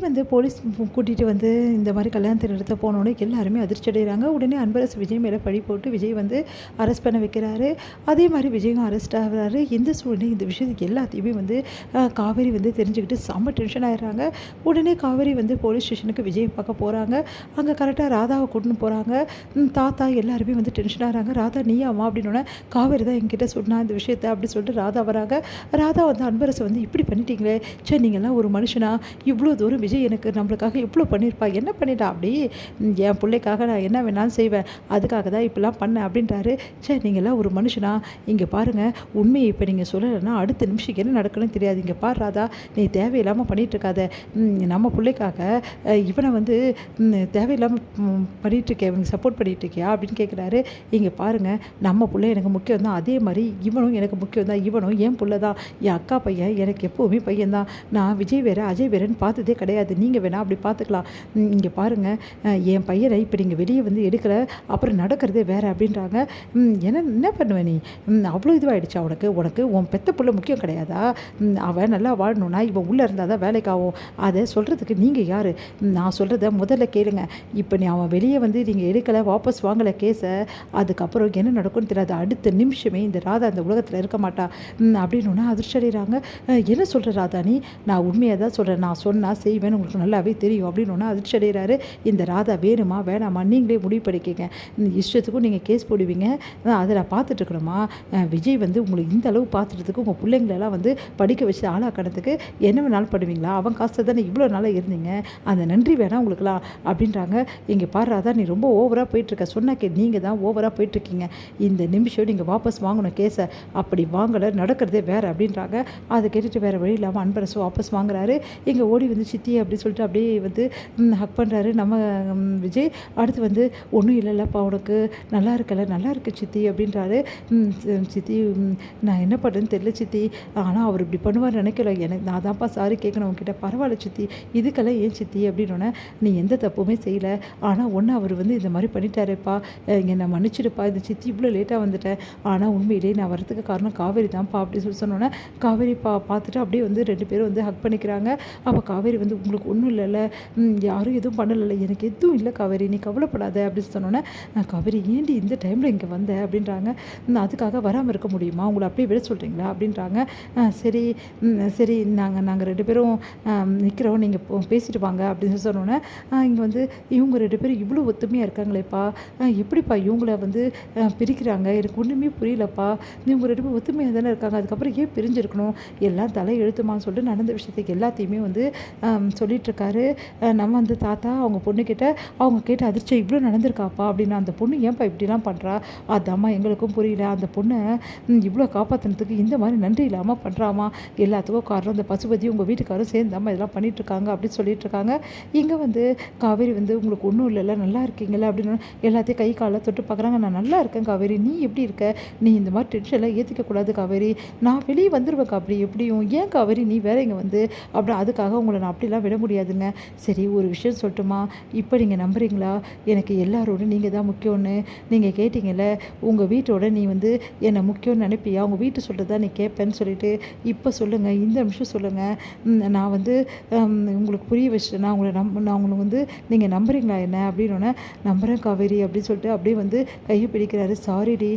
வந்து போலீஸ் கூட்டிகிட்டு வந்து இந்த மாதிரி கல்யாணத்தை நிறுத்த போனோடனே எல்லாருமே அதிர்ச்சி அடைகிறாங்க. உடனே அன்பரசு விஜய் மேலே பழி போட்டு விஜய் வந்து அரெஸ்ட் பண்ண வைக்கிறாரு. அதே மாதிரி விஜயும் அரெஸ்ட் ஆகிறாரு. இந்த சூழ்நிலை இந்த விஷயத்துக்கு எல்லாத்தையுமே வந்து காவேரி வந்து தெரிஞ்சுக்கிட்டு செம்ம டென்ஷன் ஆகிடுறாங்க. உடனே காவேரி வந்து போலீஸ் ஸ்டேஷனுக்கு விஜய் பார்க்க போகிறாங்க. அங்கே கரெக்டாக ராதாவை கூட்டின்னு போகிறாங்க. தாத்தா எல்லாருமே வந்து டென்ஷன் ஆகிறாங்க. ராதா நீயாமா அப்படின்னோடனே காவேரி தான் என்கிட்ட சொன்னா இந்த விஷயத்த அப்படி சொல்லிட்டு ராதா வராங்க. ராதா வந்து அன்பரசு வந்து இப்படி பண்ணிட்டீங்களே, சரி நீங்கள்லாம் ஒரு மனுஷனா, இவ்வளோ தூரம் விஜய் எனக்கு நம்மளுக்காக இவ்வளோ பண்ணியிருப்பா, என்ன பண்ணிட்டா அப்படி, என் பிள்ளைக்காக நான் என்ன வேணாலும் செய்வேன், அதுக்காக தான் இப்படிலாம் பண்ணேன் அப்படின்றாரு. சரி நீங்களாம் ஒரு மனுஷனா, இங்கே பாருங்கள், உண்மையை இப்போ நீங்கள் சொல்லலைன்னா அடுத்த நிமிஷம் என்ன நடக்கணும்னு தெரியாது. இங்கே பாரு ராதா, நீ தேவையில்லாமல் பண்ணிகிட்ருக்காத, நம்ம பிள்ளைக்காக இவனை வந்து தேவையில்லாமல் பண்ணிகிட்ருக்கேன், இவனுக்கு சப்போர்ட் பண்ணிகிட்ருக்கியா அப்படின்னு கேட்குறாரு. இங்கே பாருங்கள், நம்ம பிள்ளை எனக்கு முக்கியம் தான், அதே மாதிரி இவனும் எனக்கு முக்கியம் தான், இவனும் என் பிள்ளை தான், என் அக்கா பையன் எனக்கு எப்போவுமே பையன்தான், நான் விஜய் வேறு அஜய் வேறுன்னு பார்த்ததே கிடையாது, நீங்கள் வேணால் அப்படி பார்த்துக்கலாம். இங்கே பாருங்கள், என் பையனை இப்போ நீங்கள் வெளியே வந்து எடுக்கலை, அப்புறம் நடக்கிறதே வேறு அப்படின்றாங்க. என்ன பண்ணுவேன் நீ, அவ்வளோ இதுவாகிடுச்சா உனக்கு, உனக்கு உன் பெத்த புள்ள முக்கியம் கிடையாதா, அவன் நல்லா வாழணும்னா இவன் உள்ளே இருந்தால் தான் வேலைக்காகும், அதை சொல்கிறதுக்கு நீங்கள் யார், நான் சொல்கிறத முதல்ல கேளுங்க, இப்போ நீ அவன் வெளியே வந்து நீங்கள் எடுக்கலை, வாபஸ் வாங்கலை கேஸை, அதுக்கப்புறம் என்ன நடக்கும்னு தெரியாது, அடுத்த நிமிஷமே இந்த ராதா அந்த உலகத்தில் இருக்க மாட்டா அப்படின்னு அதிர்ச்சி அடைகிறாங்க. என்ன சொல்கிற ராதா நீ, நான் உண்மையாக தான் சொல்கிறேன், நான் சொன்னால் செய்வேன்னு உங்களுக்கு நல்லாவே தெரியும் அப்படின்னு அதிர்ச்சி அடைகிறாரு. இந்த ராதா வேணுமா வேணாமா நீங்களே முடிவு பண்ணிக்கங்க, இஷ்டத்துக்கும் நீங்கள் கேஸ் போடுவீங்க, அதை நான் பார்த்துட்ருக்கணுமா, விஜய் வந்து உங்களுக்கு இந்த அளவு பார்த்துட்டதுக்கு உங்கள் பிள்ளைங்களெல்லாம் வந்து படிக்க வச்சு ஆளாக்கணத்துக்கு என்ன வேணாலும் பண்ணுவீங்களா, அவன் காசு தானே இவ்வளோ நாளாக இருந்தீங்க, அந்த நன்றி வேணாம் உங்களுக்குலாம் அப்படின்றாங்க. இங்கே பாரு ராதா, நீ ரொம்ப ஓவராக போயிட்டுருக்க, சொன்னா நீங்கள் தான் ஓவராக போயிட்டுருக்கீங்க, இந்த நிமிஷம் நீங்கள் வாபஸ் வாங்கணும் கேஸை, அப்படி வாங்கலை நடக்கிறதே வேறு அப்படின்றாங்க. அதை கேட்டுட்டு வேறு வழி இல்லாமல் அன்பரசு வாபஸ் வாங்குறாரு. இங்கே ஓடி வந்து சித்தி அப்படி சொல்லிட்டு அப்படியே வந்து ஹக் பண்ணுறாரு நம்ம விஜய். அடுத்து வந்து ஒன்றும் இல்லைல்லப்பா உனக்கு நல்லா இருக்கல, நல்லா இருக்கு சித்தி அப்படின்றாரு. சித்தி நான் என்ன பண்ணுறேன்னு தெரியல சித்தி, ஆனால் அவர் இப்படி பண்ணுவார் நினைக்கல, எனக்கு நான் தான்ப்பா சாரி கேட்கணும் உங்ககிட்ட, பரவாயில்ல சித்தி, இதுக்கெல்லாம் ஏன் சித்தி அப்படின்னோடனே, நீ எந்த தப்புமே செய்யலை, ஆனால் ஒன்று அவர் வந்து இந்த மாதிரி பண்ணிட்டாரேப்பா, இங்கே நான் மன்னிச்சிடுப்பா, இந்த சித்தி இவ்வளோ லேட்டாக வந்துட்டேன், ஆனால் உண்மையிலே நான் வரதுக்கு காரணம் காவேரி தான்ப்பா அப்படின்னு சொல்லி சொன்னோன்னே காவேரி பார்த்துட்டு அப்படியே வந்து ரெண்டு பேரும் வந்து ஹக் பண்ணிக்கிறாங்க. அப்போ காவேரி வந்து உங்களுக்கு ஒன்றும் இல்லைல்ல, யாரும் எதுவும் பண்ணலை, எனக்கு எதுவும் இல்லை காவேரி, நீ கவலைப்படாத அப்படின்னு சொன்னோன்னே, காவேரி ஏண்டி இந்த டைமில் இங்கே வந்த அப்படின்றாங்க. அதுக்காக வராமல் இருக்க முடியுமா, உங்களை அப்படியே விட சொல்கிறீங்களா அப்படின்றாங்க. சரி சரி நாங்கள் ரெண்டு பேரும் நிற்கிறோம், நீங்கள் பேசிட்டு வாங்க அப்படின்னு சொன்னோன்னே, இங்கே வந்து இவங்க ரெண்டு பேரும் இவ்வளோ ஒத்துமையாக இருக்காங்களேப்பா, எப்படிப்பா இவங்கள வந்து பிரிக்கிறாங்க, எனக்கு ஒன்றுமே புரியலப்பா, இவங்க ரெண்டு பேரும் ஒத்துமையாக தானே இருக்காங்க, அதுக்கப்புறம் ஏன் பிரிஞ்சிருக்கணும், எல்லாம் தலை எழுத்துமான்னு சொல்லிட்டு நடந்த விஷயத்துக்கு எல்லாத்தையுமே வந்து சொல்லிகிட்ருக்காரு. நம்ம வந்து தாத்தா அவங்க பொண்ணுக்கிட்ட அவங்க கேட்ட அதிர்ச்சி இவ்வளோ நடந்திருக்காப்பா அப்படின்னா, அந்த பொண்ணு ஏன்ப்பா இப்படிலாம் பண்ணுறா, அதாம்மா எங்களுக்கும் புரியல, அந்த பொண்ணை இவ்வளோ காப்பாற்றினதுக்கு இந்த மாதிரி நன்றி இல்லாமல் பண்ணுறாமா, எல்லாத்துக்கும் காரணம் இந்த பசுபதி உங்கள் வீட்டுக்காரும் சேர்ந்தாம்மா இதெல்லாம் பண்ணிகிட்ருக்காங்க அப்படின்னு சொல்லிகிட்ருக்காங்க. இங்கே வந்து காவேரி வந்து உங்களுக்கு ஒன்றும் இல்லைல்ல, நல்லா இருக்கீங்களா அப்படின்னு எல்லாத்தையும் கை காலை தொட்டு பார்க்குறாங்க. நான் நல்லா இருக்கேன் காவேரி, நீ எப்படி இருக்க, நீ இந்த மாதிரி டென்ஷன்லாம் ஏற்றிக்கக்கூடாது காவேரி, நான் வெளியே வந்துடுவேன் அப்படி எப்படியும், ஏன் காவேரி நீ வேற இங்கே வந்து அப்படி, அதுக்காக உங்களை நான் அப்படிலாம் விட முடியாதுங்க. சரி ஒரு விஷயம் சொல்லட்டுமா, இப்போ நீங்கள் நம்புறீங்களா, எனக்கு எல்லாரோட நீங்கள் தான் முக்கியம்னு நீங்கள் கேட்டிங்கல்ல, உங்கள் வீட்டோட நீ வந்து என்னை முக்கியம்னு நினைப்பியா, உங்கள் வீட்டு சொல்கிறதா நீ கேட்பேன்னு சொல்லிட்டு இப்போ சொல்லுங்கள், இந்த நிமிஷம் சொல்லுங்கள், நான் வந்து உங்களுக்கு புரிய வச்சுட்டேன், நான் உங்களுக்கு வந்து நீங்கள் நம்புறீங்களா என்ன அப்படின்னோடனே, நம்புகிறேன் காவேரி அப்படின்னு சொல்லிட்டு அப்படியே வந்து கையை பிடிக்கிறாரு. சாரிடி,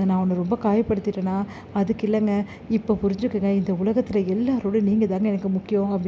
நான் உன்னை ரொம்ப காயப்படுத்திட்டேனா, அதுக்கு இல்லைங்க, இப்போ புரிஞ்சுக்கங்க, இந்த உலகத்தில் எல்லாரோட நீங்கள் தாங்க எனக்கு முக்கியம் அப்படின்னு